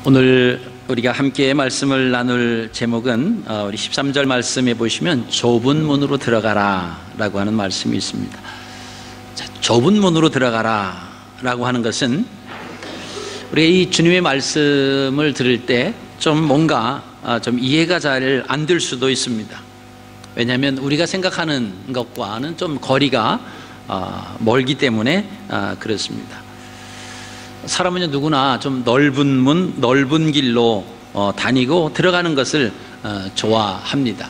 오늘 우리가 함께 말씀을 나눌 제목은 우리 13절 말씀에 보시면 좁은 문으로 들어가라 라고 하는 말씀이 있습니다. 자, 좁은 문으로 들어가라 라고 하는 것은 우리가 이 주님의 말씀을 들을 때 좀 뭔가 좀 이해가 잘 안 될 수도 있습니다. 왜냐하면 우리가 생각하는 것과는 좀 거리가 멀기 때문에 그렇습니다. 사람은 누구나 좀 넓은 문, 넓은 길로 다니고 들어가는 것을 좋아합니다.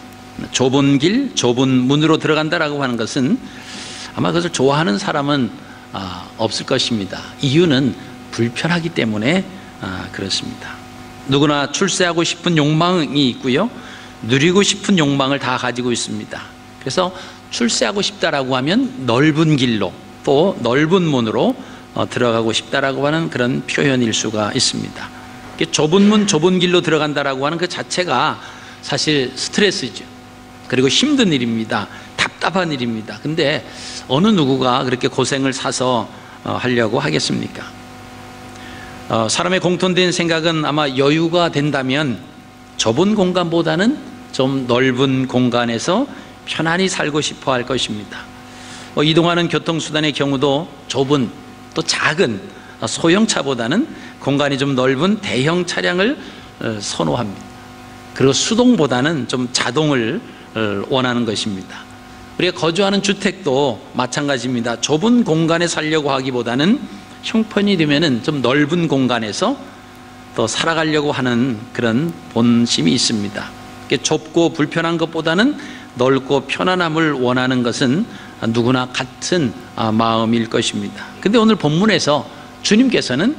좁은 길, 좁은 문으로 들어간다라고 하는 것은 아마 그것을 좋아하는 사람은 없을 것입니다. 이유는 불편하기 때문에 그렇습니다. 누구나 출세하고 싶은 욕망이 있고요, 누리고 싶은 욕망을 다 가지고 있습니다. 그래서 출세하고 싶다라고 하면 넓은 길로 또 넓은 문으로 들어가고 싶다라고 하는 그런 표현일 수가 있습니다. 좁은 문, 좁은 길로 들어간다라고 하는 그 자체가 사실 스트레스죠. 그리고 힘든 일입니다. 답답한 일입니다. 근데 어느 누구가 그렇게 고생을 사서 하려고 하겠습니까? 사람의 공통된 생각은 아마 여유가 된다면 좁은 공간보다는 좀 넓은 공간에서 편안히 살고 싶어 할 것입니다. 이동하는 교통수단의 경우도 좁은 또 작은 소형차보다는 공간이 좀 넓은 대형 차량을 선호합니다. 그리고 수동보다는 좀 자동을 원하는 것입니다. 우리가 거주하는 주택도 마찬가지입니다. 좁은 공간에 살려고 하기보다는 형편이 되면은 좀 넓은 공간에서 또 살아가려고 하는 그런 본심이 있습니다. 좁고 불편한 것보다는 넓고 편안함을 원하는 것은 누구나 같은 마음일 것입니다. 근데 오늘 본문에서 주님께서는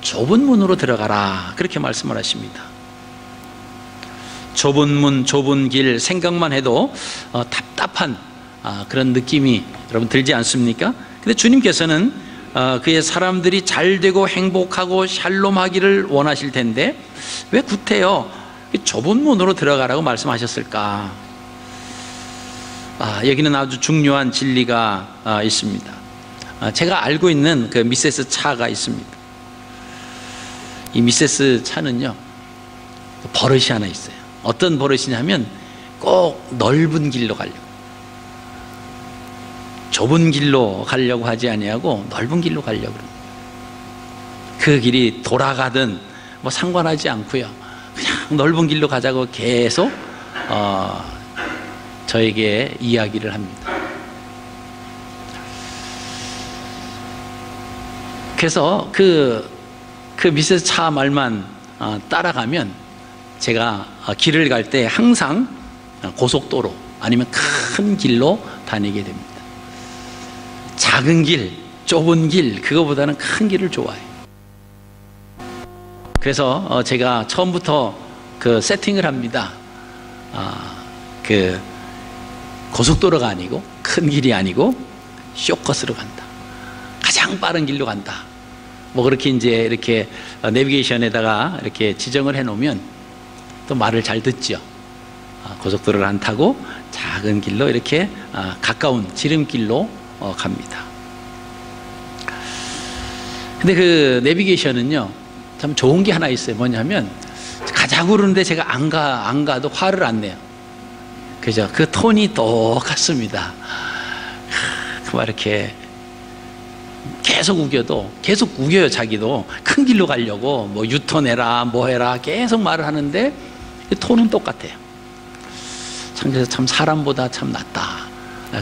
좁은 문으로 들어가라 그렇게 말씀을 하십니다. 좁은 문, 좁은 길 생각만 해도 답답한 그런 느낌이 여러분 들지 않습니까? 근데 주님께서는 그의 사람들이 잘되고 행복하고 샬롬하기를 원하실 텐데 왜 구태여 좁은 문으로 들어가라고 말씀하셨을까? 여기는 아주 중요한 진리가 있습니다. 제가 알고 있는 그 미세스 차가 있습니다. 이 미세스 차는요, 버릇이 하나 있어요. 어떤 버릇이냐면 꼭 넓은 길로 가려고, 좁은 길로 가려고 하지 아니하고 넓은 길로 가려고 합니다. 그 길이 돌아가든 뭐 상관하지 않고요, 그냥 넓은 길로 가자고 계속 저에게 이야기를 합니다. 그래서 그 미세스 차 말만 따라가면 제가 길을 갈 때 항상 고속도로 아니면 큰 길로 다니게 됩니다. 작은 길, 좁은 길, 그거보다는 큰 길을 좋아해요. 그래서 제가 처음부터 그 세팅을 합니다. 그 고속도로가 아니고 큰 길이 아니고 쇼컷으로 간다, 가장 빠른 길로 간다, 뭐 그렇게 이제 이렇게 내비게이션에다가 이렇게 지정을 해 놓으면 또 말을 잘 듣죠. 고속도로를 안 타고 작은 길로 이렇게 가까운 지름길로 갑니다. 근데 그 내비게이션은요 참 좋은 게 하나 있어요. 뭐냐면 가자고 그러는데 제가 안 가도 화를 안 내요. 그죠? 그 톤이 똑같습니다. 막 이렇게 계속 우겨도 계속 우겨요. 자기도 큰 길로 가려고 뭐 유턴해라 뭐 해라 계속 말을 하는데 톤은 똑같아요. 참 그래서 참 사람보다 참 낫다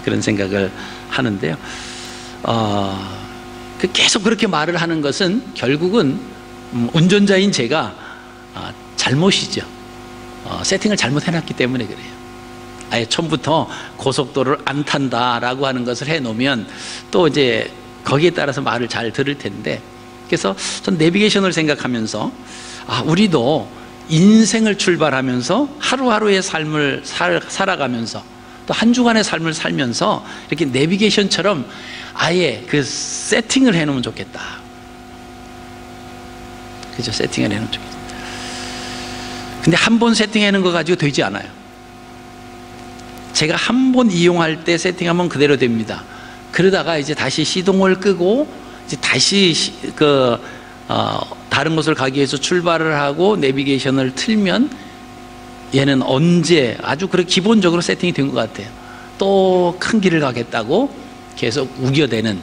그런 생각을 하는데요. 계속 그렇게 말을 하는 것은 결국은 운전자인 제가 잘못이죠. 세팅을 잘못 해놨기 때문에 그래요. 아예 처음부터 고속도로를 안 탄다라고 하는 것을 해놓으면 또 이제 거기에 따라서 말을 잘 들을 텐데, 그래서 전 내비게이션을 생각하면서 우리도 인생을 출발하면서 하루하루의 삶을 살아가면서 또 한 주간의 삶을 살면서 이렇게 내비게이션처럼 아예 그 세팅을 해놓으면 좋겠다. 그죠? 세팅을 해놓으면 좋겠다. 근데 한 번 세팅해놓은 거 가지고 되지 않아요. 제가 한 번 이용할 때 세팅하면 그대로 됩니다. 그러다가 이제 다시 시동을 끄고 이제 다시 다른 곳을 가기 위해서 출발을 하고 내비게이션을 틀면 얘는 언제 아주 그렇게 기본적으로 세팅이 된 것 같아요. 또 큰 길을 가겠다고 계속 우겨대는,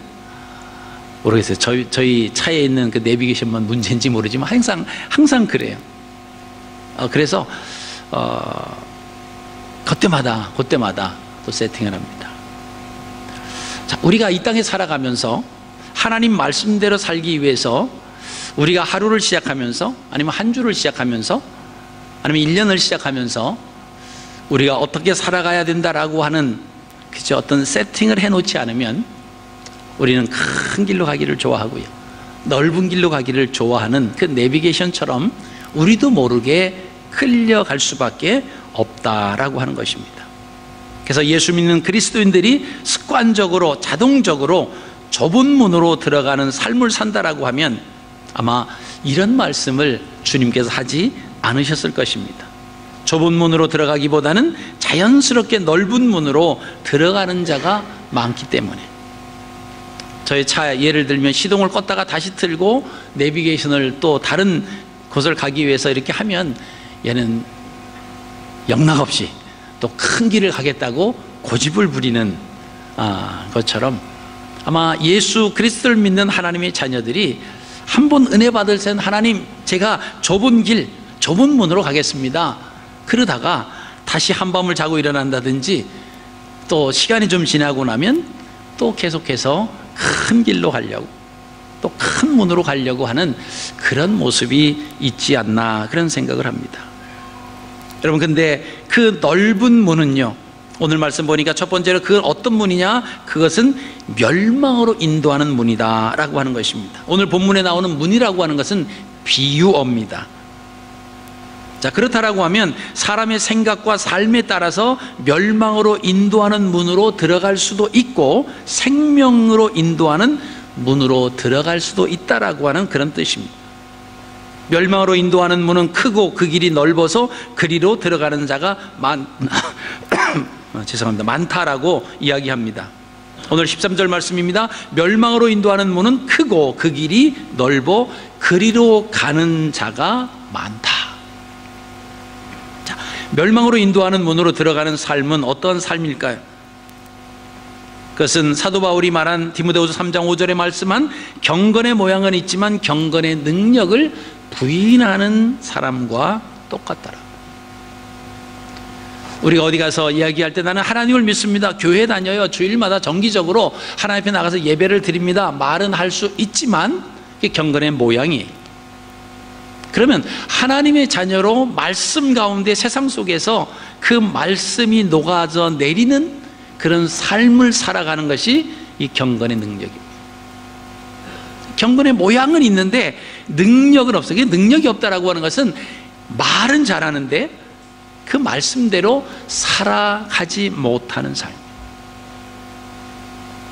모르겠어요. 저희 차에 있는 그 내비게이션만 문제인지 모르지만 항상 그래요. 그래서 그때마다 또 세팅을 합니다. 자, 우리가 이 땅에 살아가면서 하나님 말씀대로 살기 위해서 우리가 하루를 시작하면서, 아니면 한 주를 시작하면서, 아니면 1년을 시작하면서 우리가 어떻게 살아가야 된다라고 하는 그저 어떤 세팅을 해놓지 않으면 우리는 큰 길로 가기를 좋아하고요, 넓은 길로 가기를 좋아하는 그 내비게이션처럼 우리도 모르게 끌려갈 수밖에 없다라고 하는 것입니다. 그래서 예수 믿는 그리스도인들이 습관적으로 자동적으로 좁은 문으로 들어가는 삶을 산다라고 하면 아마 이런 말씀을 주님께서 하지 않으셨을 것입니다. 좁은 문으로 들어가기보다는 자연스럽게 넓은 문으로 들어가는 자가 많기 때문에, 저희 차 예를 들면 시동을 껐다가 다시 틀고 내비게이션을 또 다른 곳을 가기 위해서 이렇게 하면 얘는 영락없이 또 큰 길을 가겠다고 고집을 부리는 것처럼, 아마 예수 그리스도를 믿는 하나님의 자녀들이 한 번 은혜 받을 때는 하나님, 제가 좁은 길, 좁은 문으로 가겠습니다. 그러다가 다시 한밤을 자고 일어난다든지, 또 시간이 좀 지나고 나면 또 계속해서 큰 길로 가려고, 또 큰 문으로 가려고 하는 그런 모습이 있지 않나, 그런 생각을 합니다. 여러분, 근데 그 넓은 문은요, 오늘 말씀 보니까 첫 번째로 그 어떤 문이냐, 그것은 멸망으로 인도하는 문이다 라고 하는 것입니다. 오늘 본문에 나오는 문이라고 하는 것은 비유어입니다. 자, 그렇다라고 하면 사람의 생각과 삶에 따라서 멸망으로 인도하는 문으로 들어갈 수도 있고 생명으로 인도하는 문으로 들어갈 수도 있다라고 하는 그런 뜻입니다. 멸망으로 인도하는 문은 크고 그 길이 넓어서 그리로 들어가는 자가 많다라고 이야기합니다. 오늘 13절 말씀입니다. 멸망으로 인도하는 문은 크고 그 길이 넓어 그리로 가는 자가 많다. 자, 멸망으로 인도하는 문으로 들어가는 삶은 어떤 삶일까요? 그것은 사도 바울이 말한 디모데후서 3장 5절에 말씀한 경건의 모양은 있지만 경건의 능력을 부인하는 사람과 똑같더라. 우리가 어디 가서 이야기할 때 나는 하나님을 믿습니다, 교회 다녀요, 주일마다 정기적으로 하나님 앞에 나가서 예배를 드립니다, 말은 할 수 있지만 그게 경건의 모양이에요. 그러면 하나님의 자녀로 말씀 가운데 세상 속에서 그 말씀이 녹아져 내리는 그런 삶을 살아가는 것이 이 경건의 능력입니다. 경건의 모양은 있는데 능력은 없어요. 능력이 없다라고 하는 것은 말은 잘하는데 그 말씀대로 살아가지 못하는 삶.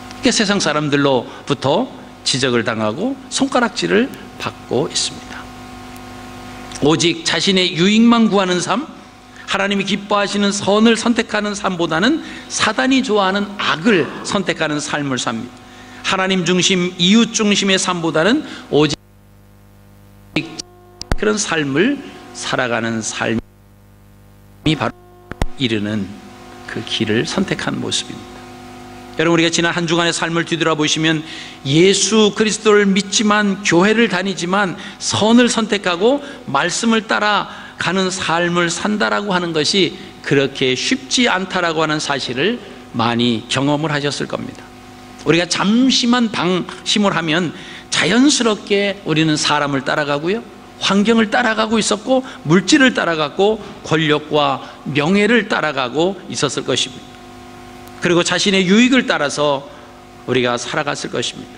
그러니까 세상 사람들로부터 지적을 당하고 손가락질을 받고 있습니다. 오직 자신의 유익만 구하는 삶, 하나님이 기뻐하시는 선을 선택하는 삶보다는 사단이 좋아하는 악을 선택하는 삶을 삽니다. 하나님 중심, 이웃 중심의 삶보다는 오직 그런 삶을 살아가는 삶이 바로 이르는 그 길을 선택한 모습입니다. 여러분, 우리가 지난 한 주간의 삶을 뒤돌아보시면 예수 그리스도를 믿지만 교회를 다니지만 선을 선택하고 말씀을 따라가는 삶을 산다라고 하는 것이 그렇게 쉽지 않다라고 하는 사실을 많이 경험을 하셨을 겁니다. 우리가 잠시만 방심을 하면 자연스럽게 우리는 사람을 따라가고요, 환경을 따라가고 있었고 물질을 따라가고 권력과 명예를 따라가고 있었을 것입니다. 그리고 자신의 유익을 따라서 우리가 살아갔을 것입니다.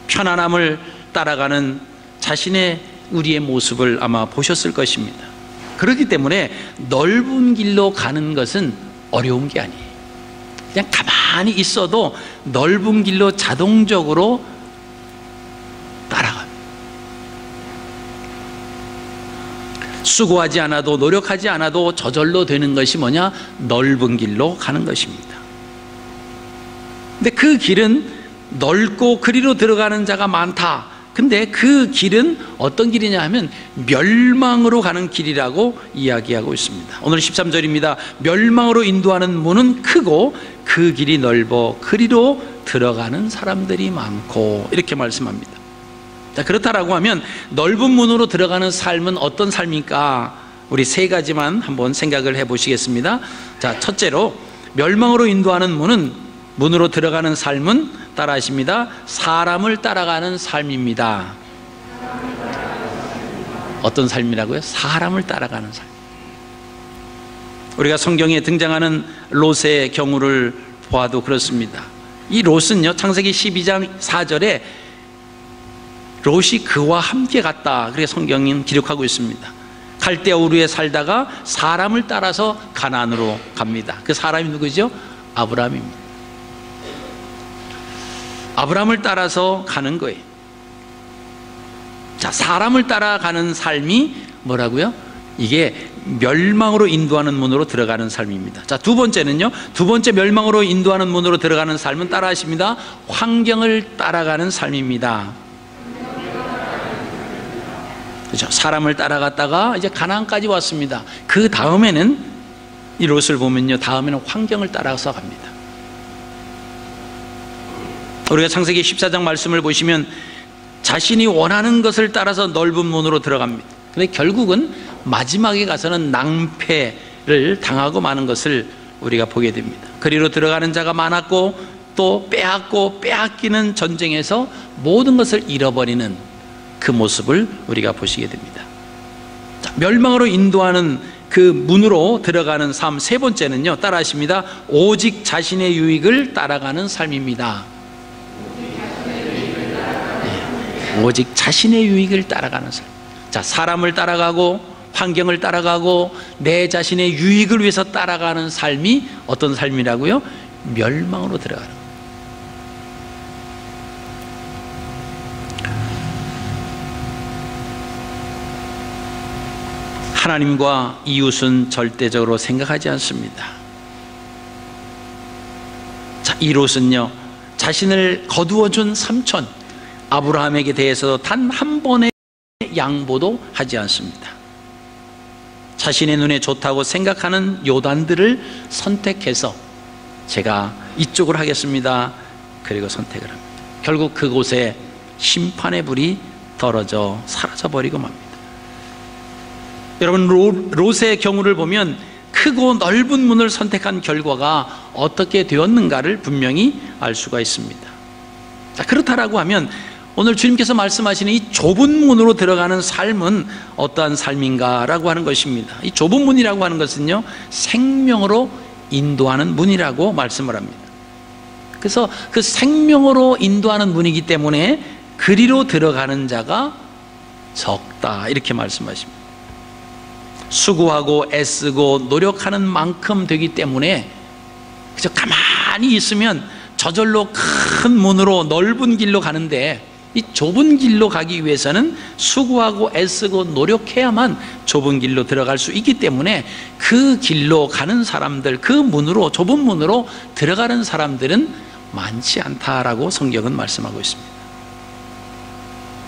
편안함을 따라가는 우리의 모습을 아마 보셨을 것입니다. 그렇기 때문에 넓은 길로 가는 것은 어려운 게 아니에요. 그냥 가만히 있어도 넓은 길로 자동적으로 따라가요. 수고하지 않아도, 노력하지 않아도 저절로 되는 것이 뭐냐? 넓은 길로 가는 것입니다. 근데 그 길은 넓고 그리로 들어가는 자가 많다, 근데 그 길은 어떤 길이냐 하면 멸망으로 가는 길이라고 이야기하고 있습니다. 오늘 13절입니다. 멸망으로 인도하는 문은 크고 그 길이 넓어 그리로 들어가는 사람들이 많고, 이렇게 말씀합니다. 자, 그렇다라고 하면 넓은 문으로 들어가는 삶은 어떤 삶입니까? 우리 세 가지만 한번 생각을 해 보시겠습니다. 자, 첫째로 멸망으로 인도하는 문으로 들어가는 삶은 따라하십니다. 사람을 따라가는 삶입니다. 어떤 삶이라고요? 사람을 따라가는 삶. 우리가 성경에 등장하는 롯의 경우를 보아도 그렇습니다. 이 롯은요, 창세기 12장 4절에 롯이 그와 함께 갔다, 그렇게 성경은 기록하고 있습니다. 갈대아 우르에 살다가 사람을 따라서 가나안으로 갑니다. 그 사람이 누구죠? 아브라함입니다. 아브라함을 따라서 가는 거예요. 자, 사람을 따라가는 삶이 뭐라고요? 이게 멸망으로 인도하는 문으로 들어가는 삶입니다. 자, 두 번째는요, 두 번째 멸망으로 인도하는 문으로 들어가는 삶은 따라하십니다. 환경을 따라가는 삶입니다. 그렇죠? 사람을 따라갔다가 이제 가나안까지 왔습니다. 그 다음에는 이 롯을 보면요, 다음에는 환경을 따라서 갑니다. 우리가 창세기 14장 말씀을 보시면 자신이 원하는 것을 따라서 넓은 문으로 들어갑니다. 근데 결국은 마지막에 가서는 낭패를 당하고 마는 것을 우리가 보게 됩니다. 그리로 들어가는 자가 많았고 또 빼앗고 빼앗기는 전쟁에서 모든 것을 잃어버리는 그 모습을 우리가 보시게 됩니다. 자, 멸망으로 인도하는 그 문으로 들어가는 삶, 세 번째는요, 따라하십니다. 오직 자신의 유익을 따라가는 삶입니다. 오직 자신의 유익을 따라가는 삶. 자, 사람을 따라가고 환경을 따라가고 내 자신의 유익을 위해서 따라가는 삶이 어떤 삶이라고요? 멸망으로 들어가는 거예요. 하나님과 이웃은 절대적으로 생각하지 않습니다. 자, 이 롯은요, 자신을 거두어준 삼촌 아브라함에게 대해서 단 한 번의 양보도 하지 않습니다. 자신의 눈에 좋다고 생각하는 요단들을 선택해서 제가 이쪽을 하겠습니다, 그리고 선택을 합니다. 결국 그곳에 심판의 불이 떨어져 사라져버리고 맙니다. 여러분, 롯의 경우를 보면 크고 넓은 문을 선택한 결과가 어떻게 되었는가를 분명히 알 수가 있습니다. 자, 그렇다라고 하면 오늘 주님께서 말씀하시는 이 좁은 문으로 들어가는 삶은 어떠한 삶인가라고 하는 것입니다. 이 좁은 문이라고 하는 것은요, 생명으로 인도하는 문이라고 말씀을 합니다. 그래서 그 생명으로 인도하는 문이기 때문에 그리로 들어가는 자가 적다, 이렇게 말씀하십니다. 수고하고 애쓰고 노력하는 만큼 되기 때문에 그저 가만히 있으면 저절로 큰 문으로 넓은 길로 가는데, 이 좁은 길로 가기 위해서는 수고하고 애쓰고 노력해야만 좁은 길로 들어갈 수 있기 때문에 그 길로 가는 사람들, 그 문으로, 좁은 문으로 들어가는 사람들은 많지 않다라고 성경은 말씀하고 있습니다.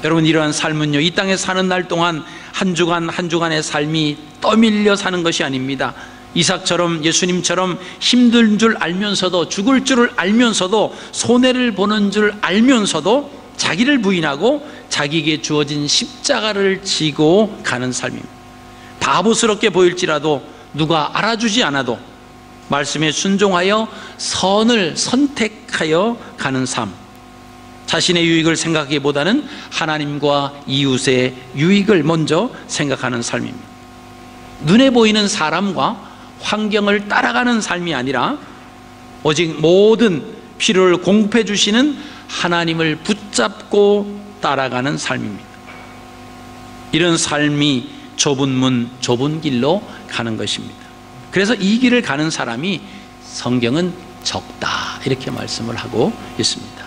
여러분, 이러한 삶은요, 이 땅에 사는 날 동안 한 주간 한 주간의 삶이 떠밀려 사는 것이 아닙니다. 이삭처럼, 예수님처럼 힘든 줄 알면서도, 죽을 줄을 알면서도, 손해를 보는 줄 알면서도 자기를 부인하고 자기에게 주어진 십자가를 지고 가는 삶입니다. 바보스럽게 보일지라도, 누가 알아주지 않아도 말씀에 순종하여 선을 선택하여 가는 삶, 자신의 유익을 생각하기보다는 하나님과 이웃의 유익을 먼저 생각하는 삶입니다. 눈에 보이는 사람과 환경을 따라가는 삶이 아니라 오직 모든 필요를 공급해 주시는 하나님을 붙잡고 따라가는 삶입니다. 이런 삶이 좁은 문, 좁은 길로 가는 것입니다. 그래서 이 길을 가는 사람이 성경은 적다, 이렇게 말씀을 하고 있습니다.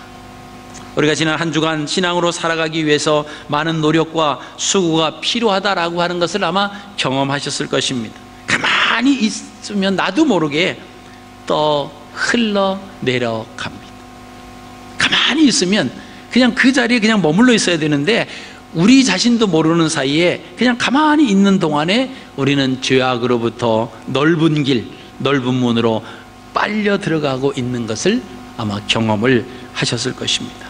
우리가 지난 한 주간 신앙으로 살아가기 위해서 많은 노력과 수고가 필요하다라고 하는 것을 아마 경험하셨을 것입니다. 가만히 있으면 나도 모르게 흘러내려갑니다. 가만히 있으면 그냥 그 자리에 그냥 머물러 있어야 되는데 우리 자신도 모르는 사이에 그냥 가만히 있는 동안에 우리는 죄악으로부터 넓은 길, 넓은 문으로 빨려 들어가고 있는 것을 아마 경험을 하셨을 것입니다.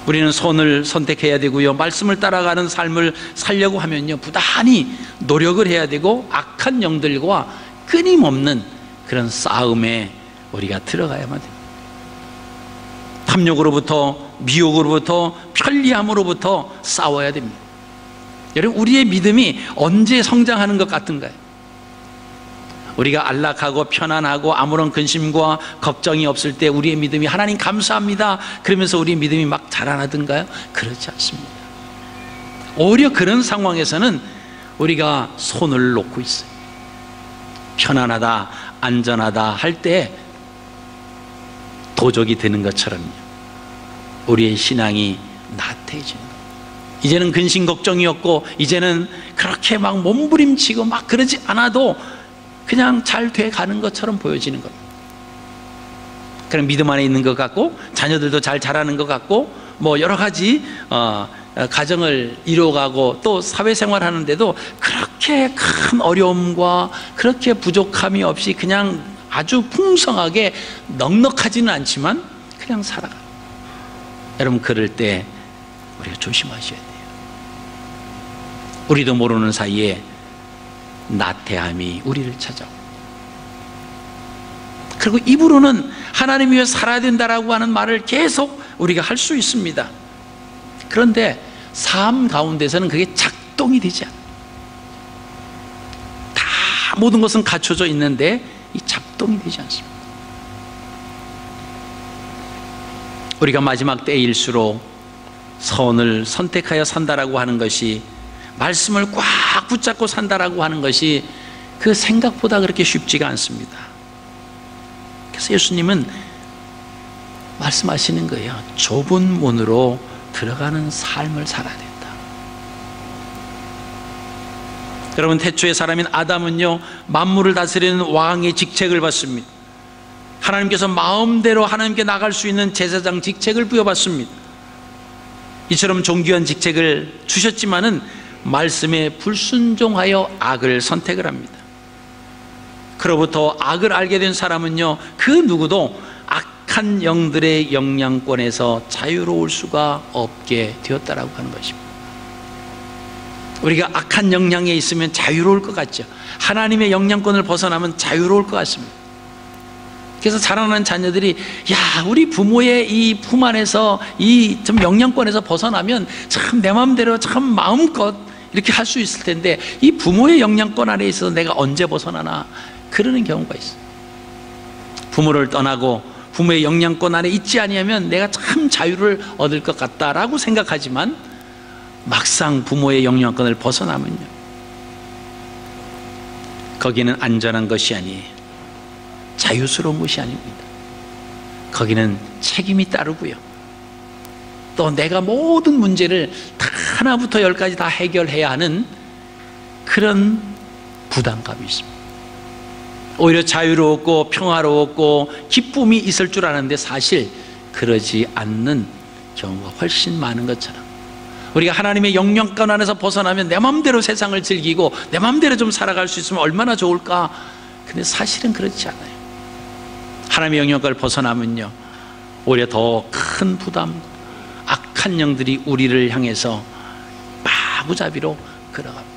우리는 선을 선택해야 되고요, 말씀을 따라가는 삶을 살려고 하면요, 부단히 노력을 해야 되고 악한 영들과 끊임없는 그런 싸움에 우리가 들어가야만 됩니다. 탐욕으로부터, 미혹으로부터, 편리함으로부터 싸워야 됩니다. 여러분, 우리의 믿음이 언제 성장하는 것 같은가요? 우리가 안락하고 편안하고 아무런 근심과 걱정이 없을 때 우리의 믿음이 하나님 감사합니다 그러면서 우리의 믿음이 막 자라나던가요? 그렇지 않습니다. 오히려 그런 상황에서는 우리가 손을 놓고 있어요. 편안하다, 안전하다 할 때 도적이 되는 것처럼요, 우리의 신앙이 나태해지는 거예요. 이제는 근심 걱정이 없고 이제는 그렇게 막 몸부림치고 막 그러지 않아도 그냥 잘 돼가는 것처럼 보여지는 겁니다. 그럼 믿음 안에 있는 것 같고 자녀들도 잘 자라는 것 같고 뭐 여러 가지 가정을 이루어가고 또 사회생활 하는데도 그렇게 큰 어려움과 그렇게 부족함이 없이 그냥 아주 풍성하게 넉넉하지는 않지만 그냥 살아가요. 여러분, 그럴 때 우리가 조심하셔야 돼요. 우리도 모르는 사이에 나태함이 우리를 찾아옵니다. 그리고 입으로는 하나님 위해 살아야 된다라고 하는 말을 계속 우리가 할 수 있습니다. 그런데 삶 가운데서는 그게 작동이 되지 않아요. 다 모든 것은 갖춰져 있는데 이 작동이 되지 않습니다. 우리가 마지막 때일수록 선을 선택하여 산다라고 하는 것이, 말씀을 꽉 붙잡고 산다라고 하는 것이 그 생각보다 그렇게 쉽지가 않습니다. 그래서 예수님은 말씀하시는 거예요. 좁은 문으로 들어가는 삶을 살아야 된다. 여러분, 태초의 사람인 아담은요, 만물을 다스리는 왕의 직책을 받습니다. 하나님께서 마음대로 하나님께 나갈 수 있는 제사장 직책을 부여받습니다. 이처럼 존귀한 직책을 주셨지만은 말씀에 불순종하여 악을 선택을 합니다. 그로부터 악을 알게 된 사람은요, 그 누구도 악한 영들의 영향권에서 자유로울 수가 없게 되었다라고 하는 것입니다. 우리가 악한 영향에 있으면 자유로울 것 같죠. 하나님의 영향권을 벗어나면 자유로울 것 같습니다. 그래서 자라나는 자녀들이, 야, 우리 부모의 이 품 안에서 이 좀 영향권에서 벗어나면 참 내 마음대로 참 마음껏 이렇게 할 수 있을 텐데 이 부모의 영향권 안에 있어서 내가 언제 벗어나나, 그러는 경우가 있어요. 부모를 떠나고 부모의 영향권 안에 있지 아니하면 내가 참 자유를 얻을 것 같다라고 생각하지만 막상 부모의 영향권을 벗어나면요, 거기는 안전한 것이 아니에요. 자유스러운 것이 아닙니다. 거기는 책임이 따르고요, 또 내가 모든 문제를 다 하나부터 열까지 다 해결해야 하는 그런 부담감이 있습니다. 오히려 자유로웠고 평화로웠고 기쁨이 있을 줄 아는데 사실 그러지 않는 경우가 훨씬 많은 것처럼, 우리가 하나님의 영향권 안에서 벗어나면 내 마음대로 세상을 즐기고 내 마음대로 좀 살아갈 수 있으면 얼마나 좋을까. 근데 사실은 그렇지 않아요. 하나님의 영향권을 벗어나면요, 오히려 더 큰 부담, 악한 영들이 우리를 향해서 마구잡이로 걸어갑니다.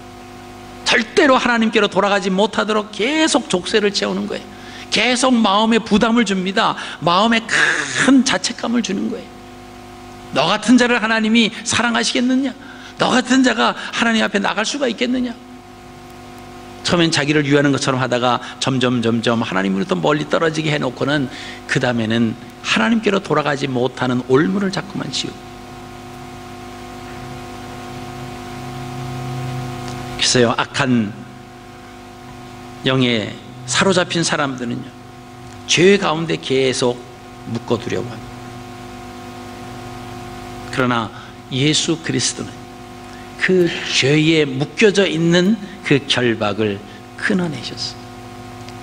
절대로 하나님께로 돌아가지 못하도록 계속 족쇄를 채우는 거예요. 계속 마음에 부담을 줍니다. 마음에 큰 자책감을 주는 거예요. 너 같은 자를 하나님이 사랑하시겠느냐? 너 같은 자가 하나님 앞에 나갈 수가 있겠느냐? 처음엔 자기를 위하는 것처럼 하다가 점점 하나님으로부터 멀리 떨어지게 해놓고는 그 다음에는 하나님께로 돌아가지 못하는 올무를 자꾸만 지우고. 그래서요, 악한 영에 사로잡힌 사람들은요, 죄 가운데 계속 묶어두려고 합니다. 그러나 예수 그리스도는 그 죄에 묶여져 있는 그 결박을 끊어내셨어요.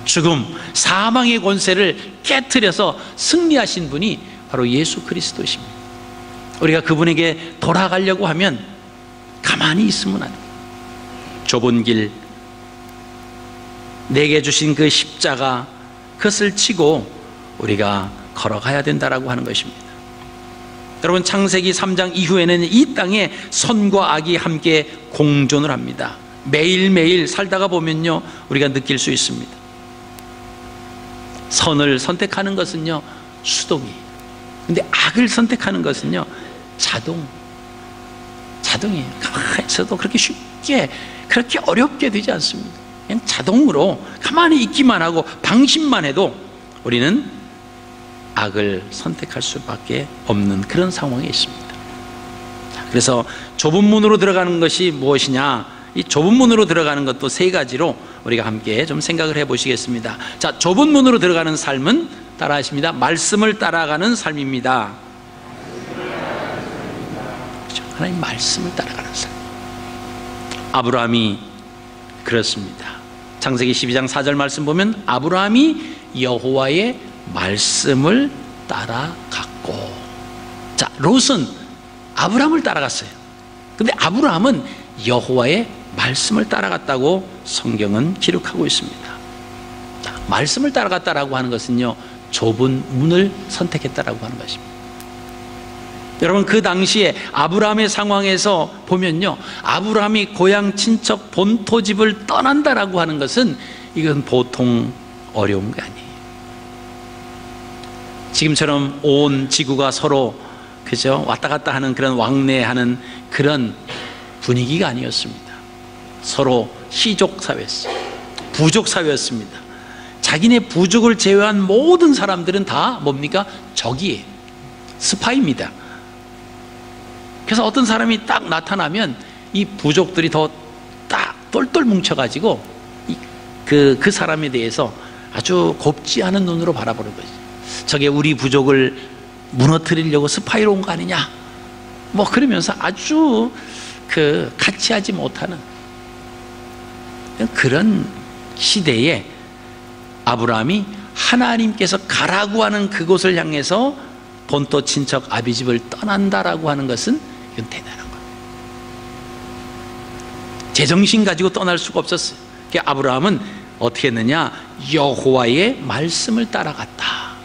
죽음, 사망의 권세를 깨트려서 승리하신 분이 바로 예수 그리스도십니다. 우리가 그분에게 돌아가려고 하면 가만히 있으면 안 돼요. 좁은 길, 내게 주신 그 십자가, 그것을 치고 우리가 걸어가야 된다라고 하는 것입니다. 여러분, 창세기 3장 이후에는 이 땅에 선과 악이 함께 공존을 합니다. 매일매일 살다가 보면요, 우리가 느낄 수 있습니다. 선을 선택하는 것은요, 수동이에요. 근데 악을 선택하는 것은요, 자동이에요. 가만히 있어도 그렇게 쉽게, 그렇게 어렵게 되지 않습니다. 그냥 자동으로 가만히 있기만 하고 방심만 해도 우리는 악을 선택할 수밖에 없는 그런 상황에 있습니다. 그래서 좁은 문으로 들어가는 것이 무엇이냐? 이 좁은 문으로 들어가는 것도 세 가지로 우리가 함께 좀 생각을 해보시겠습니다. 자, 좁은 문으로 들어가는 삶은 따라하십니다. 말씀을 따라가는 삶입니다. 그렇죠? 하나님 말씀을 따라가는 삶. 아브라함이 그렇습니다. 창세기 12장 4절 말씀 보면 아브라함이 여호와의 말씀을 따라갔고, 자, 롯은 아브라함을 따라갔어요. 근데 아브라함은 여호와의 말씀을 따라갔다고 성경은 기록하고 있습니다. 자, 말씀을 따라갔다라고 하는 것은요, 좁은 문을 선택했다라고 하는 것입니다. 여러분, 그 당시에 아브라함의 상황에서 보면요, 아브라함이 고향 친척 본토집을 떠난다라고 하는 것은 이건 보통 어려운 게 아니에요. 지금처럼 온 지구가 서로, 그죠, 왔다 갔다 하는 그런 왕래하는 그런 분위기가 아니었습니다. 서로 시족 사회였어요. 부족 사회였습니다. 자기네 부족을 제외한 모든 사람들은 다 뭡니까? 적이에요. 스파입니다. 그래서 어떤 사람이 딱 나타나면 이 부족들이 더 딱 똘똘 뭉쳐가지고 그 사람에 대해서 아주 곱지 않은 눈으로 바라보는 거죠. 저게 우리 부족을 무너뜨리려고 스파이로 온 거 아니냐, 뭐 그러면서 아주 같이 하지 못하는 그런 시대에 아브라함이 하나님께서 가라고 하는 그곳을 향해서 본토 친척 아비집을 떠난다라고 하는 것은 이건 대단한 거예요. 제정신 가지고 떠날 수가 없었어요. 그러니까 아브라함은 어떻게 했느냐? 여호와의 말씀을 따라갔다.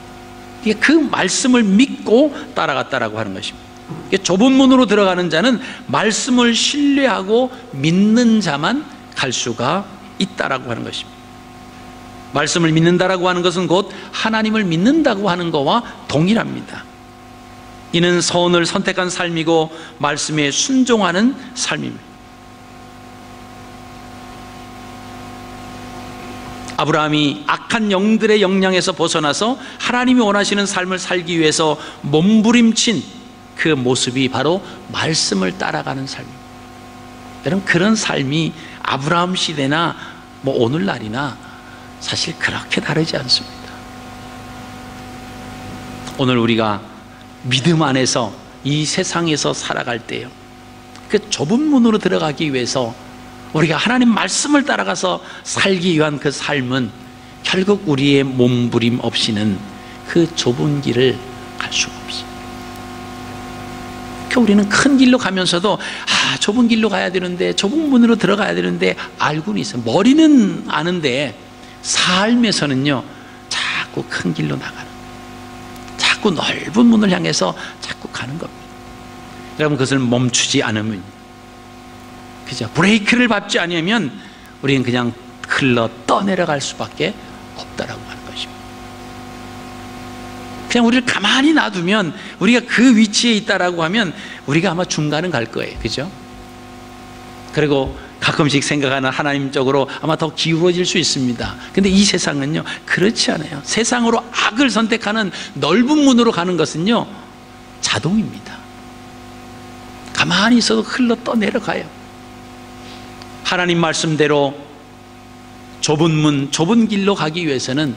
그 말씀을 믿고 따라갔다라고 하는 것입니다. 좁은 문으로 들어가는 자는 말씀을 신뢰하고 믿는 자만 갈 수가 있다라고 하는 것입니다. 말씀을 믿는다라고 하는 것은 곧 하나님을 믿는다고 하는 것과 동일합니다. 이는 선을 선택한 삶이고 말씀에 순종하는 삶입니다. 아브라함이 악한 영들의 영향에서 벗어나서 하나님이 원하시는 삶을 살기 위해서 몸부림친 그 모습이 바로 말씀을 따라가는 삶입니다. 여러분, 그런 삶이 아브라함 시대나 뭐 오늘날이나 사실 그렇게 다르지 않습니다. 오늘 우리가 믿음 안에서 이 세상에서 살아갈 때요, 그 좁은 문으로 들어가기 위해서 우리가 하나님 말씀을 따라가서 살기 위한 그 삶은 결국 우리의 몸부림 없이는 그 좁은 길을 갈 수가 없어요. 그러니까 우리는 큰 길로 가면서도 좁은 길로 가야 되는데, 좁은 문으로 들어가야 되는데 알고는 있어요. 머리는 아는데 삶에서는요, 자꾸 큰 길로 나가는, 자꾸 넓은 문을 향해서 자꾸 가는 겁니다. 여러분, 그것을 멈추지 않으면, 그죠, 브레이크를 밟지 않으면 우리는 그냥 흘러 떠내려갈 수밖에 없다라고 하는 것입니다. 그냥 우리를 가만히 놔두면, 우리가 그 위치에 있다라고 하면 우리가 아마 중간은 갈 거예요. 그죠? 그리고 가끔씩 생각하는 하나님 쪽으로 아마 더 기울어질 수 있습니다. 근데 이 세상은요, 그렇지 않아요. 세상으로 악을 선택하는 넓은 문으로 가는 것은요, 자동입니다. 가만히 있어도 흘러 떠내려가요. 하나님 말씀대로 좁은 문, 좁은 길로 가기 위해서는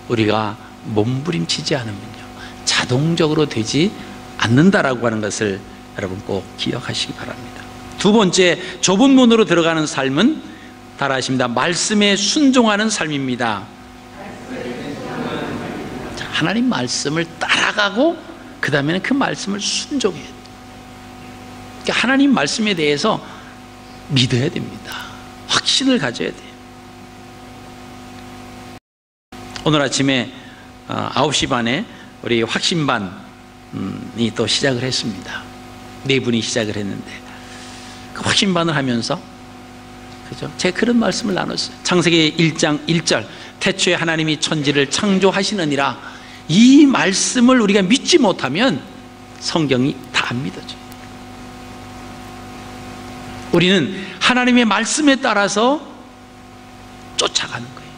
우리가 몸부림치지 않으면요, 자동적으로 되지 않는다라고 하는 것을 여러분 꼭 기억하시기 바랍니다. 두 번째, 좁은 문으로 들어가는 삶은 따라하십니다. 말씀에 순종하는 삶입니다. 자, 하나님 말씀을 따라가고 그 다음에는 그 말씀을 순종해야 돼요. 그러니까 하나님 말씀에 대해서 믿어야 됩니다. 확신을 가져야 돼요. 오늘 아침에 9시 반에 우리 확신반이 또 시작을 했습니다. 4분이 시작을 했는데 그 확신반을 하면서 그죠? 제가 그런 말씀을 나눴어요. 창세기 1장 1절 태초에 하나님이 천지를 창조하시느니라, 이 말씀을 우리가 믿지 못하면 성경이 다 안 믿어져요. 우리는 하나님의 말씀에 따라서 쫓아가는 거예요.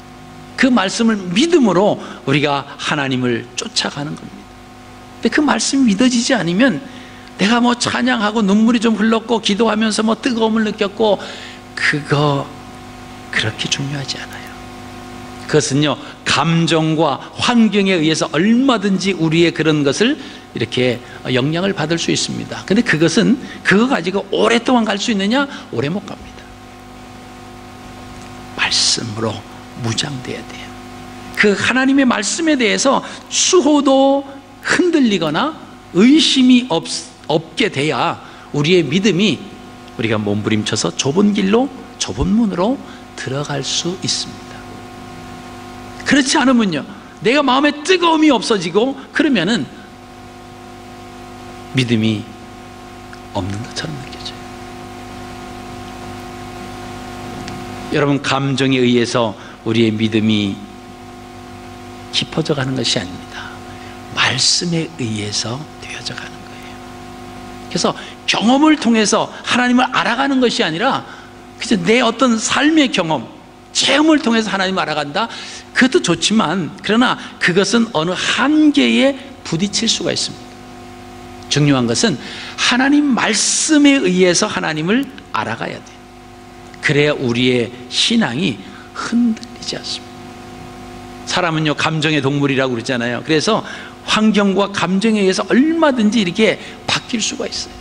그 말씀을 믿음으로 우리가 하나님을 쫓아가는 겁니다. 근데 그 말씀이 믿어지지 않으면 내가 뭐 찬양하고 눈물이 좀 흘렀고 기도하면서 뭐 뜨거움을 느꼈고, 그거 그렇게 중요하지 않아요. 그것은요, 감정과 환경에 의해서 얼마든지 우리의 그런 것을 이렇게 영향을 받을 수 있습니다. 근데 그것은 그거 가지고 오랫동안 갈 수 있느냐? 오래 못 갑니다. 말씀으로 무장돼야 돼요. 그 하나님의 말씀에 대해서 수호도 흔들리거나 의심이 없게 돼야 우리의 믿음이 우리가 몸부림쳐서 좁은 길로, 좁은 문으로 들어갈 수 있습니다. 그렇지 않으면요, 내가 마음에 뜨거움이 없어지고 그러면은 믿음이 없는 것처럼 느껴져요. 여러분, 감정에 의해서 우리의 믿음이 깊어져 가는 것이 아닙니다. 말씀에 의해서 되어져 가는 거예요. 그래서 경험을 통해서 하나님을 알아가는 것이 아니라 그저 내 어떤 삶의 경험, 체험을 통해서 하나님을 알아간다, 그것도 좋지만 그러나 그것은 어느 한계에 부딪힐 수가 있습니다. 중요한 것은 하나님 말씀에 의해서 하나님을 알아가야 돼요. 그래야 우리의 신앙이 흔들리지 않습니다. 사람은요, 감정의 동물이라고 그러잖아요. 그래서 환경과 감정에 의해서 얼마든지 이렇게 바뀔 수가 있어요.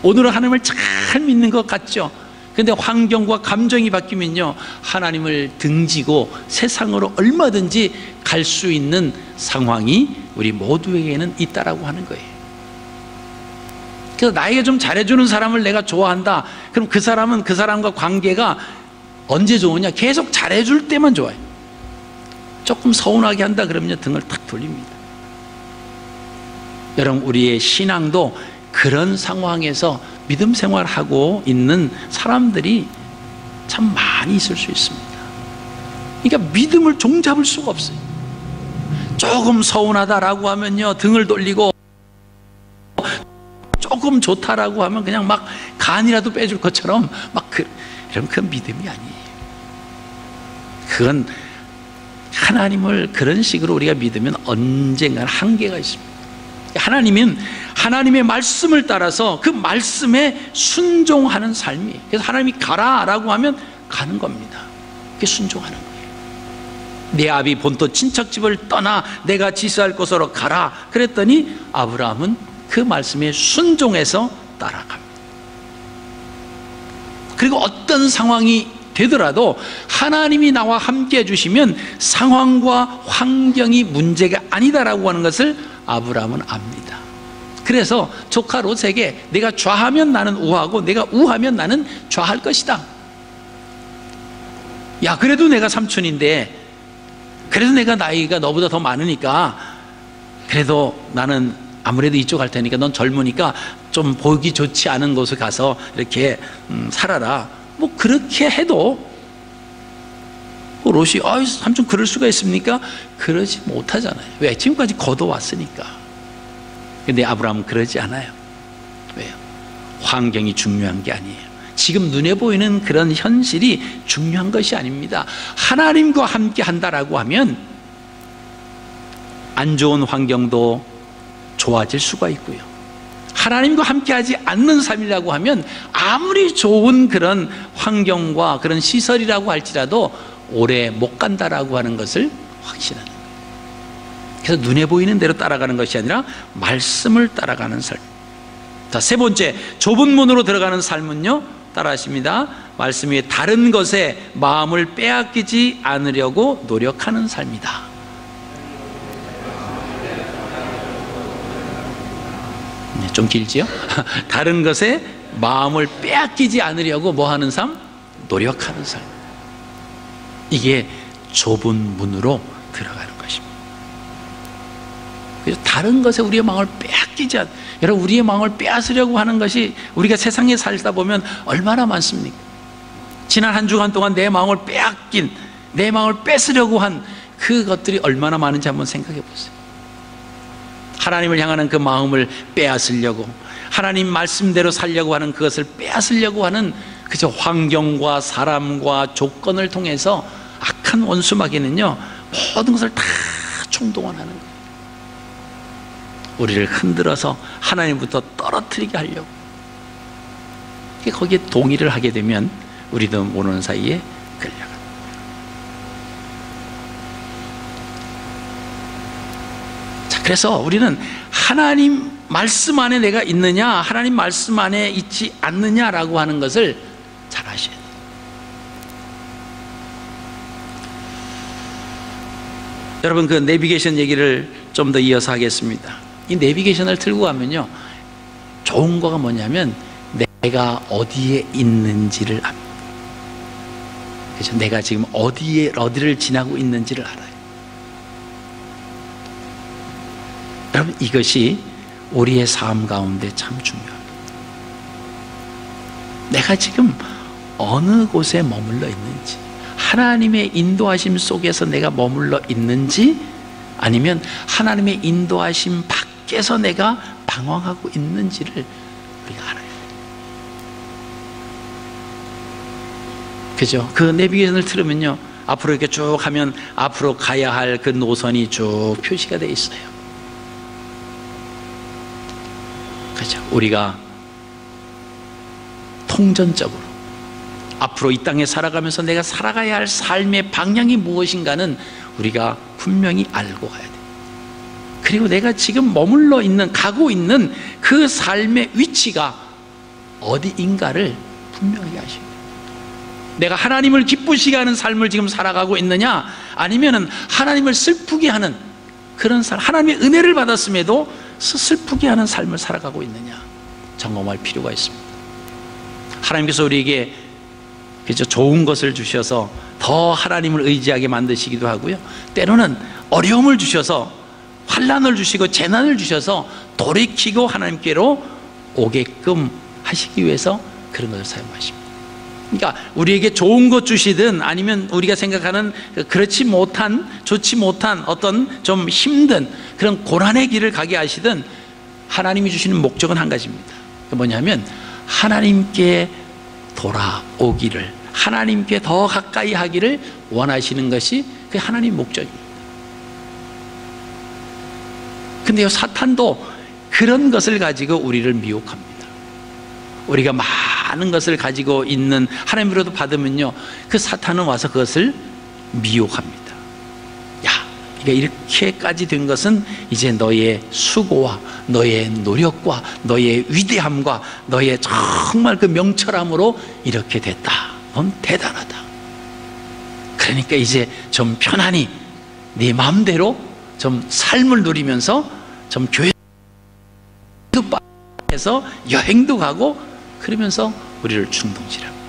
오늘은 하나님을 잘 믿는 것 같죠? 근데 환경과 감정이 바뀌면요, 하나님을 등지고 세상으로 얼마든지 갈 수 있는 상황이 우리 모두에게는 있다라고 하는 거예요. 그래서 나에게 좀 잘해주는 사람을 내가 좋아한다. 그럼 그 사람은 그 사람과 관계가 언제 좋으냐? 계속 잘해줄 때만 좋아요. 조금 서운하게 한다 그러면 등을 탁 돌립니다. 여러분, 우리의 신앙도 그런 상황에서 믿음 생활하고 있는 사람들이 참 많이 있을 수 있습니다. 그러니까 믿음을 종잡을 수가 없어요. 조금 서운하다라고 하면요, 등을 돌리고, 조금 좋다라고 하면 그냥 막 간이라도 빼줄 것처럼 막 이러면 그건 믿음이 아니에요. 그건 하나님을 그런 식으로 우리가 믿으면 언젠가는 한계가 있습니다. 하나님은 하나님의 말씀을 따라서 그 말씀에 순종하는 삶이에요. 그래서 하나님이 가라라고 하면 가는 겁니다. 그게 순종하는 거예요. 내 아비 본토 친척집을 떠나 내가 지시할 곳으로 가라 그랬더니 아브라함은 그 말씀에 순종해서 따라갑니다. 그리고 어떤 상황이 되더라도 하나님이 나와 함께 해주시면 상황과 환경이 문제가 아니다라고 하는 것을 아브라함은 압니다. 그래서 조카 롯에게 내가 좌하면 나는 우하고 내가 우하면 나는 좌할 것이다. 야, 그래도 내가 삼촌인데, 그래도 내가 나이가 너보다 더 많으니까 그래도 나는 아무래도 이쪽 갈 테니까 넌 젊으니까 좀 보기 좋지 않은 곳에 가서 이렇게 살아라. 뭐 그렇게 해도 롯이 삼촌 그럴 수가 있습니까? 그러지 못하잖아요. 왜? 지금까지 걷어왔으니까. 근데 아브라함은 그러지 않아요. 왜요? 환경이 중요한 게 아니에요. 지금 눈에 보이는 그런 현실이 중요한 것이 아닙니다. 하나님과 함께 한다라고 하면 안 좋은 환경도 좋아질 수가 있고요, 하나님과 함께 하지 않는 삶이라고 하면 아무리 좋은 그런 환경과 그런 시설이라고 할지라도 오래 못 간다라고 하는 것을 확신하는 거예요. 그래서 눈에 보이는 대로 따라가는 것이 아니라 말씀을 따라가는 삶. 자, 세 번째, 좁은 문으로 들어가는 삶은요, 따라하십니다. 말씀 위에 다른 것에 마음을 빼앗기지 않으려고 노력하는 삶이다. 좀 길지요? 다른 것에 마음을 빼앗기지 않으려고 뭐 하는 삶? 노력하는 삶. 이게 좁은 문으로 들어가는 것입니다. 그래서 다른 것에 우리의 마음을 빼앗기지 않, 여러분, 우리의 마음을 빼앗으려고 하는 것이 우리가 세상에 살다 보면 얼마나 많습니까? 지난 한 주간 동안 내 마음을 빼앗긴, 내 마음을 뺏으려고 한 그것들이 얼마나 많은지 한번 생각해 보세요. 하나님을 향하는 그 마음을 빼앗으려고, 하나님 말씀대로 살려고 하는 그것을 빼앗으려고 하는 그저 환경과 사람과 조건을 통해서 악한 원수 마귀는요, 모든 것을 다 총동원하는 거예요. 우리를 흔들어서 하나님부터 떨어뜨리게 하려고. 거기에 동의를 하게 되면 우리도 모르는 사이에 끌려갑니다. 자, 그래서 우리는 하나님 말씀 안에 내가 있느냐, 하나님 말씀 안에 있지 않느냐라고 하는 것을 잘 아셔야 돼요. 여러분, 그 내비게이션 얘기를 좀 더 이어서 하겠습니다. 이 내비게이션을 들고 가면요, 좋은 거가 뭐냐면 내가 어디에 있는지를 압니다. 그래서 내가 지금 어디를 지나고 있는지를 알아요. 여러분, 이것이 우리의 삶 가운데 참 중요합니다. 내가 지금 어느 곳에 머물러 있는지, 하나님의 인도하심 속에서 내가 머물러 있는지, 아니면 하나님의 인도하심 밖에서 내가 방황하고 있는지를 우리가 알아야 돼요. 그죠? 그 내비게이션을 틀으면요, 앞으로 이렇게 쭉 하면 앞으로 가야 할 그 노선이 쭉 표시가 되어 있어요. 그죠? 우리가 통전적으로 앞으로 이 땅에 살아가면서 내가 살아가야 할 삶의 방향이 무엇인가는 우리가 분명히 알고 가야 돼요. 그리고 내가 지금 머물러 있는, 가고 있는 그 삶의 위치가 어디인가를 분명히 아셔야 돼요. 내가 하나님을 기쁘시게 하는 삶을 지금 살아가고 있느냐, 아니면은 하나님을 슬프게 하는 그런 삶, 하나님의 은혜를 받았음에도 슬프게 하는 삶을 살아가고 있느냐 점검할 필요가 있습니다. 하나님께서 우리에게 그죠, 좋은 것을 주셔서 더 하나님을 의지하게 만드시기도 하고요, 때로는 어려움을 주셔서, 환난을 주시고 재난을 주셔서 돌이키고 하나님께로 오게끔 하시기 위해서 그런 것을 사용하십니다. 그러니까 우리에게 좋은 것 주시든, 아니면 우리가 생각하는 그렇지 못한, 좋지 못한 어떤 좀 힘든 그런 고난의 길을 가게 하시든, 하나님이 주시는 목적은 한 가지입니다. 뭐냐면 하나님께 돌아오기를, 하나님께 더 가까이 하기를 원하시는 것이 그 하나님 목적입니다. 근데요, 사탄도 그런 것을 가지고 우리를 미혹합니다. 우리가 많은 것을 가지고 있는, 하나님으로도 받으면요, 그 사탄은 와서 그것을 미혹합니다. 야, 이게 이렇게까지 된 것은 이제 너의 수고와 너의 노력과 너의 위대함과 너의 정말 그 명철함으로 이렇게 됐다. 넌 대단하다. 그러니까 이제 좀 편안히 네 마음대로 좀 삶을 누리면서 좀 교회도 빠져서 여행도 가고 그러면서 우리를 충동질합니다.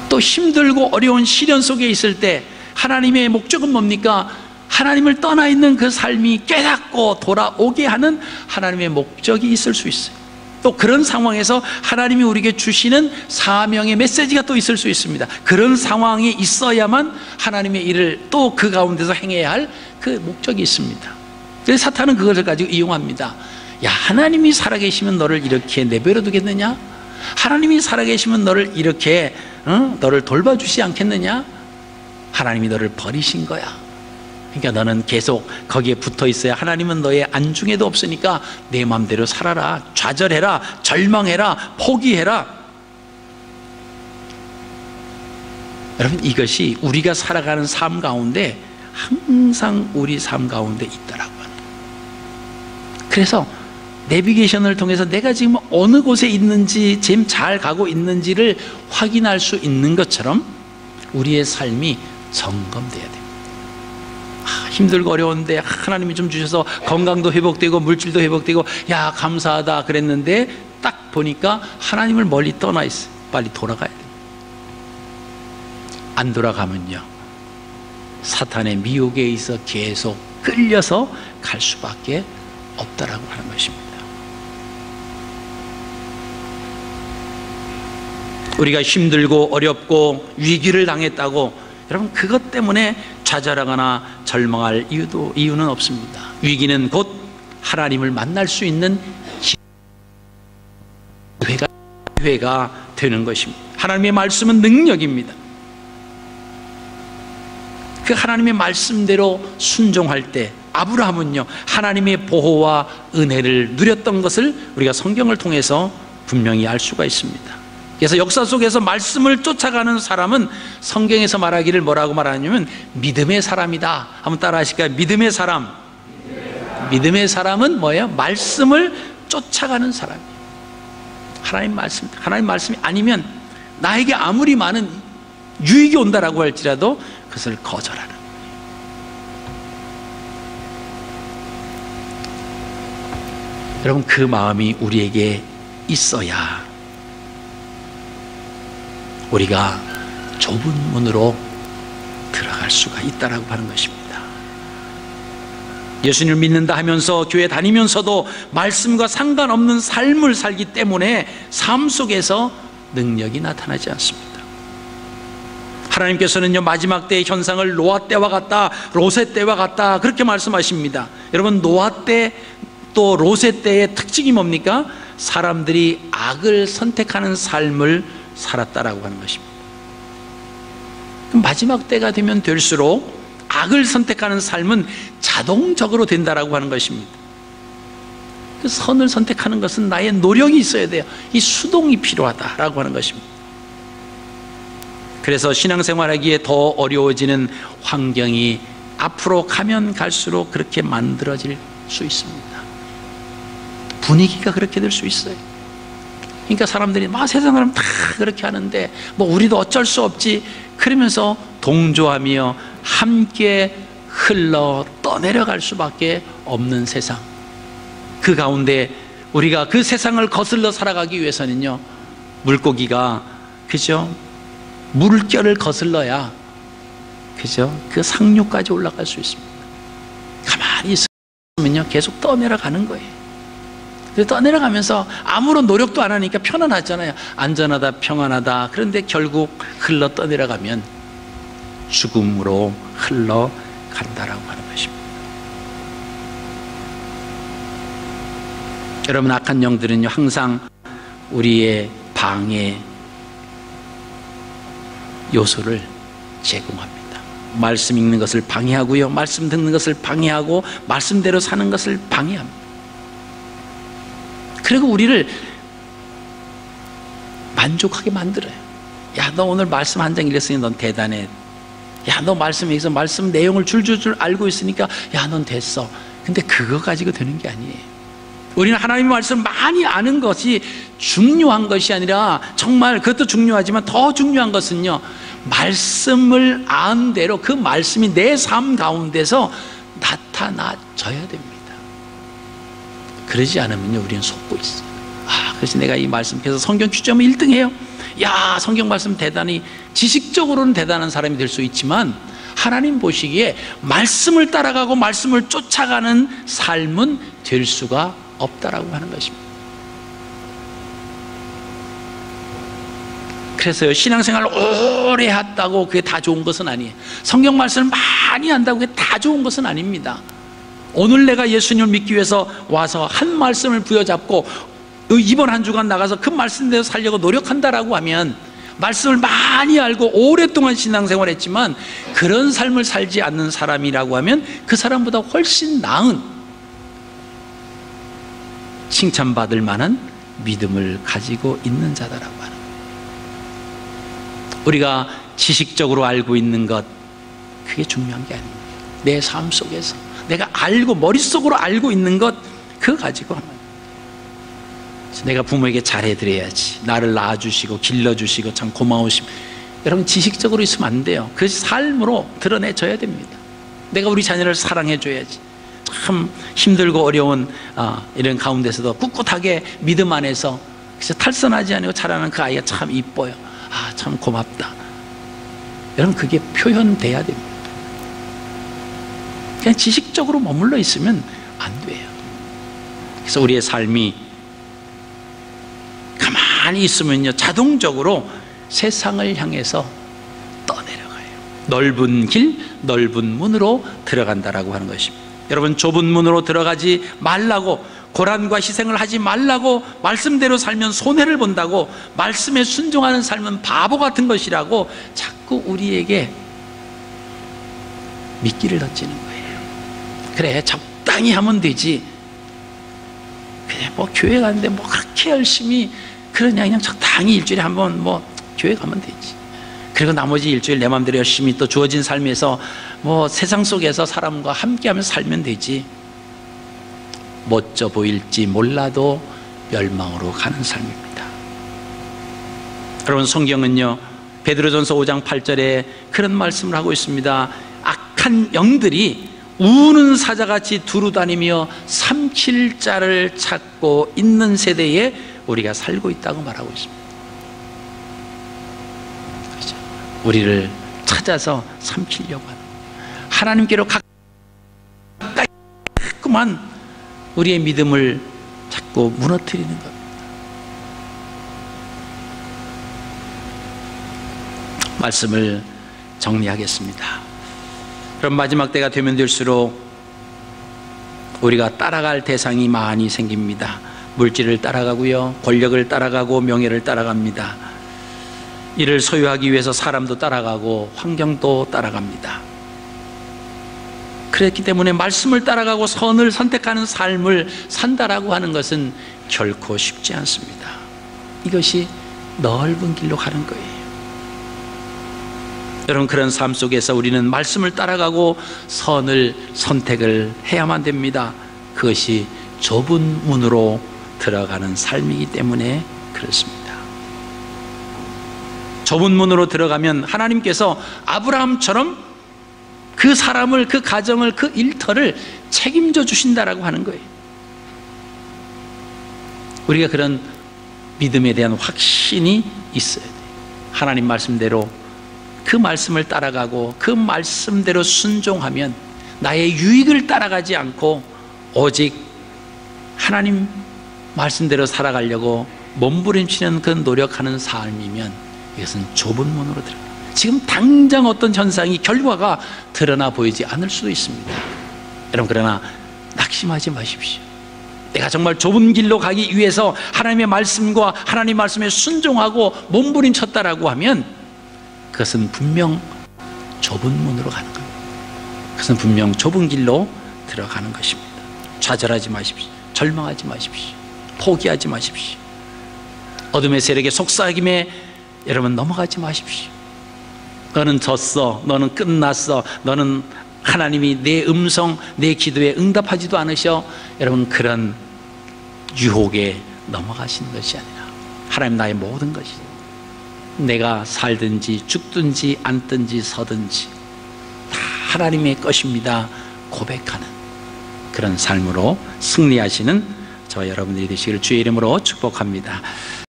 또 힘들고 어려운 시련 속에 있을 때 하나님의 목적은 뭡니까? 하나님을 떠나 있는 그 삶이 깨닫고 돌아오게 하는 하나님의 목적이 있을 수 있어요. 또 그런 상황에서 하나님이 우리에게 주시는 사명의 메시지가 또 있을 수 있습니다. 그런 상황이 있어야만 하나님의 일을 또 그 가운데서 행해야 할 그 목적이 있습니다. 그래서 사탄은 그것을 가지고 이용합니다. 야, 하나님이 살아계시면 너를 이렇게 내버려 두겠느냐? 하나님이 살아계시면 너를 이렇게 너를 돌봐주시지 않겠느냐? 하나님이 너를 버리신 거야. 그러니까 너는 계속 거기에 붙어 있어야, 하나님은 너의 안중에도 없으니까 내 마음대로 살아라, 좌절해라, 절망해라, 포기해라. 여러분, 이것이 우리가 살아가는 삶 가운데 항상 우리 삶 가운데 있더라고요. 그래서 내비게이션을 통해서 내가 지금 어느 곳에 있는지, 지금 잘 가고 있는지를 확인할 수 있는 것처럼 우리의 삶이 점검돼야 됩니다. 힘들고 어려운데 하나님이 좀 주셔서 건강도 회복되고 물질도 회복되고 야 감사하다 그랬는데 딱 보니까 하나님을 멀리 떠나 있어요. 빨리 돌아가야 돼요. 안 돌아가면요 사탄의 미혹에 있어 계속 끌려서 갈 수밖에 없다라고 하는 것입니다. 우리가 힘들고 어렵고 위기를 당했다고 여러분 그것 때문에 좌절하거나 절망할 이유는 없습니다. 위기는 곧 하나님을 만날 수 있는 기회가 되는 것입니다. 하나님의 말씀은 능력입니다. 그 하나님의 말씀대로 순종할 때 아브라함은요 하나님의 보호와 은혜를 누렸던 것을 우리가 성경을 통해서 분명히 알 수가 있습니다. 그래서 역사 속에서 말씀을 쫓아가는 사람은 성경에서 말하기를 뭐라고 말하냐면 믿음의 사람이다. 한번 따라 하실까요? 믿음의 사람. 믿음의 사람은 뭐예요? 말씀을 쫓아가는 사람이에요. 하나님 말씀이 아니면 나에게 아무리 많은 유익이 온다라고 할지라도 그것을 거절하는 거예요. 여러분 그 마음이 우리에게 있어야 우리가 좁은 문으로 들어갈 수가 있다라고 하는 것입니다. 예수님을 믿는다 하면서 교회 다니면서도 말씀과 상관없는 삶을 살기 때문에 삶 속에서 능력이 나타나지 않습니다. 하나님께서는요 마지막 때의 현상을 노아 때와 같다, 롯의 때와 같다 그렇게 말씀하십니다. 여러분 노아 때 또 롯의 때의 특징이 뭡니까? 사람들이 악을 선택하는 삶을 살았다라고 하는 것입니다. 마지막 때가 되면 될수록 악을 선택하는 삶은 자동적으로 된다라고 하는 것입니다. 그 선을 선택하는 것은 나의 노력이 있어야 돼요. 이 수동이 필요하다라고 하는 것입니다. 그래서 신앙생활하기에 더 어려워지는 환경이 앞으로 가면 갈수록 그렇게 만들어질 수 있습니다. 분위기가 그렇게 될 수 있어요. 그러니까 사람들이 막 세상 사람 다 그렇게 하는데 뭐 우리도 어쩔 수 없지 그러면서 동조하며 함께 흘러 떠내려갈 수밖에 없는 세상. 그 가운데 우리가 그 세상을 거슬러 살아가기 위해서는요 물고기가 그죠? 물결을 거슬러야 그죠? 그 상류까지 올라갈 수 있습니다. 가만히 있으면요 계속 떠내려가는 거예요. 떠내려가면서 아무런 노력도 안 하니까 편안하잖아요. 안전하다 평안하다. 그런데 결국 흘러 떠내려가면 죽음으로 흘러간다라고 하는 것입니다. 여러분 악한 영들은요 항상 우리의 방해 요소를 제공합니다. 말씀 읽는 것을 방해하고요 말씀 듣는 것을 방해하고 말씀대로 사는 것을 방해합니다. 그리고 우리를 만족하게 만들어요. 야, 너 오늘 말씀 한 장 읽었으니 넌 대단해. 야, 너 말씀에서 말씀 내용을 줄줄줄 알고 있으니까 야, 넌 됐어. 근데 그거 가지고 되는 게 아니에요. 우리는 하나님의 말씀을 많이 아는 것이 중요한 것이 아니라 정말 그것도 중요하지만 더 중요한 것은요 말씀을 안 대로 그 말씀이 내 삶 가운데서 나타나져야 됩니다. 그러지 않으면요 우리는 속고 있어요. 그래서 내가 이 말씀 그래서 성경 취점은 1등해요. 야 성경 말씀 대단히 지식적으로는 대단한 사람이 될 수 있지만 하나님 보시기에 말씀을 따라가고 말씀을 쫓아가는 삶은 될 수가 없다라고 하는 것입니다. 그래서요 신앙생활을 오래 했다고 그게 다 좋은 것은 아니에요. 성경 말씀을 많이 한다고 그게 다 좋은 것은 아닙니다. 오늘 내가 예수님을 믿기 위해서 와서 한 말씀을 부여잡고 이번 한 주간 나가서 그 말씀대로 살려고 노력한다라고 하면 말씀을 많이 알고 오랫동안 신앙생활을 했지만 그런 삶을 살지 않는 사람이라고 하면 그 사람보다 훨씬 나은 칭찬받을 만한 믿음을 가지고 있는 자다라고 하는 거예요. 우리가 지식적으로 알고 있는 것 그게 중요한 게 아닙니다. 내 삶 속에서 내가 알고 머릿속으로 알고 있는 것 그거 가지고 하면 내가 부모에게 잘해드려야지 나를 낳아주시고 길러주시고 참 고마우심 여러분 지식적으로 있으면 안 돼요. 그 삶으로 드러내줘야 됩니다. 내가 우리 자녀를 사랑해줘야지. 참 힘들고 어려운 이런 가운데서도 꿋꿋하게 믿음 안에서 그래서 탈선하지 않고 자라는 그 아이가 참 이뻐요. 참 고맙다. 여러분, 그게 표현돼야 됩니다. 그냥 지식적으로 머물러 있으면 안 돼요. 그래서 우리의 삶이 가만히 있으면요, 자동적으로 세상을 향해서 떠내려가요. 넓은 길, 넓은 문으로 들어간다라고 하는 것입니다. 여러분, 좁은 문으로 들어가지 말라고, 고난과 희생을 하지 말라고, 말씀대로 살면 손해를 본다고, 말씀에 순종하는 삶은 바보 같은 것이라고 자꾸 우리에게 미끼를 던지는 거예요. 그래, 적당히 하면 되지. 그냥 뭐 교회 가는데 뭐 그렇게 열심히 그냥 적당히 일주일에 한번 뭐 교회 가면 되지. 그리고 나머지 일주일 내 마음대로 열심히 또 주어진 삶에서 뭐 세상 속에서 사람과 함께하면서 살면 되지. 멋져 보일지 몰라도 멸망으로 가는 삶입니다. 여러분, 성경은요, 베드로전서 5장 8절에 그런 말씀을 하고 있습니다. 악한 영들이 우는 사자같이 두루다니며 삼킬 자를 찾고 있는 세대에 우리가 살고 있다고 말하고 있습니다. 그렇죠? 우리를 찾아서 삼키려고 하는, 하나님께로 가까이만 우리의 믿음을 자꾸 무너뜨리는 겁니다. 말씀을 정리하겠습니다. 그럼 마지막 때가 되면 될수록 우리가 따라갈 대상이 많이 생깁니다. 물질을 따라가고요, 권력을 따라가고, 명예를 따라갑니다. 이를 소유하기 위해서 사람도 따라가고 환경도 따라갑니다. 그렇기 때문에 말씀을 따라가고 선을 선택하는 삶을 산다라고 하는 것은 결코 쉽지 않습니다. 이것이 넓은 길로 가는 거예요. 여러분, 그런 삶 속에서 우리는 말씀을 따라가고 선을 선택을 해야만 됩니다. 그것이 좁은 문으로 들어가는 삶이기 때문에 그렇습니다. 좁은 문으로 들어가면 하나님께서 아브라함처럼 그 사람을, 그 가정을, 그 일터를 책임져 주신다라고 하는 거예요. 우리가 그런 믿음에 대한 확신이 있어야 돼요. 하나님 말씀대로 그 말씀을 따라가고 그 말씀대로 순종하면 나의 유익을 따라가지 않고 오직 하나님 말씀대로 살아가려고 몸부림치는 그 노력하는 삶이면 이것은 좁은 문으로 들어갑니다. 지금 당장 어떤 현상이, 결과가 드러나 보이지 않을 수도 있습니다. 여러분, 그러나 낙심하지 마십시오. 내가 정말 좁은 길로 가기 위해서 하나님의 말씀과 하나님 말씀에 순종하고 몸부림쳤다라고 하면 그것은 분명 좁은 문으로 가는 겁니다. 그것은 분명 좁은 길로 들어가는 것입니다. 좌절하지 마십시오. 절망하지 마십시오. 포기하지 마십시오. 어둠의 세력에 속삭임에 여러분 넘어가지 마십시오. 너는 졌어, 너는 끝났어, 너는 하나님이 내 음성, 내 기도에 응답하지도 않으셔. 여러분, 그런 유혹에 넘어가시는 것이 아니라 하나님 나의 모든 것이, 내가 살든지 죽든지 앉든지 서든지 다 하나님의 것입니다 고백하는 그런 삶으로 승리하시는 저와 여러분들이 되시기를 주의 이름으로 축복합니다.